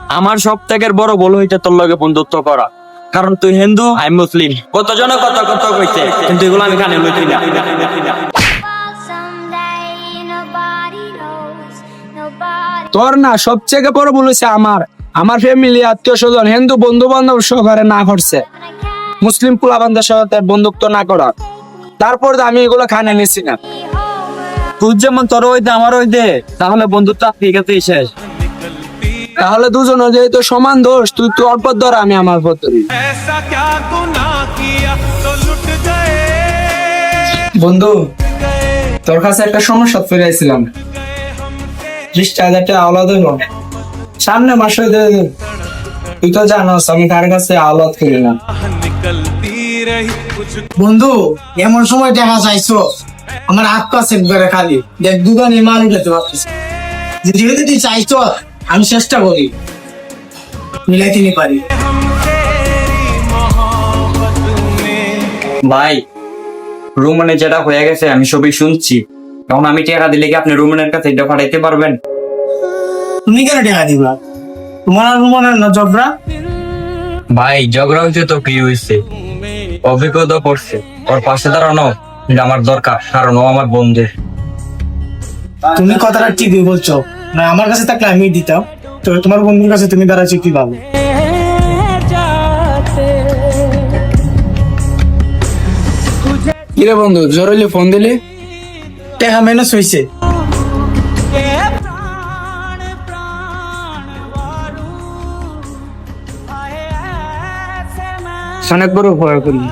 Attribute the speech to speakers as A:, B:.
A: আমার সব থেকে বড় ভুল হইতে তোর লগে বন্ধুত্ব করা, কারণ তুই হিন্দু আমি মুসলিম। কতজনে কত কত কইছে, কিন্তু এগুলো আমি কানে লইছি না।
B: তোর না সবচেয়ে বড় ভুল হয়েছে আমার ফ্যামিলি আত্মীয় স্বজন হিন্দু বন্ধু বান্ধব সহকারে না করছে, মুসলিম পোলাবান্ধের সাথে বন্ধুত্ব না করা, তারপর আমি এগুলো খানে নিছি না।
A: তুই যেমন তোর হইতে আমার হইতে, তাহলে বন্ধুত্ব ঠিক আছে শেষ।
B: তাহলে দুজন যেহেতু সমান দোষ, তুই তোর পর ধর আমি আমার পর ধরি। বন্ধু, তোর কাছে একটা সমস্যা ফিরাইছিলাম। 30,000 টাকা আওলাদ হইব সামনে মাসে দিয়ে দিন। তুই তো জানোস আমি কার কাছে আওলাদ করি না।
C: বন্ধু, এমন সময় দেখা চাইছো আমার হাত পা চেক করে খালি দেখ দোকানে মাল উঠাতে পারতেছি। যেহেতু তুই চাইছো আমি চেষ্টা করি মিলাইতে নি পারি।
A: ভাই, রুমানে যেটা হয়ে গেছে আমি সবই শুনছি। এখন আমি টাকা দিলে কি আপনি রুমানের কাছে এটা পাঠাইতে পারবেন?
C: তুমি কেন টাকা দিবা? তোমার আর রুমানের না জবরা?
A: ভাই, ঝগড়া হইতে তো কি হয়েছে, অভিজ্ঞতা পড়ছে। ওর পাশে দাঁড়ানো এটা আমার দরকার, কারণ ও আমার বন্ধু।
C: তুমি কথাটা ঠিকই বলছো, না আমার কাছে থাকলে আমি দিতাম, তো তোমার বন্ধুর কাছে তুমি দাঁড়াচ্ছো কি ভাবো?
B: কিরে বন্ধু, জরুরি ফোন দিলি?
C: টাকা মেনেজ হয়েছে।
B: অনেক বড় ভয় করলি।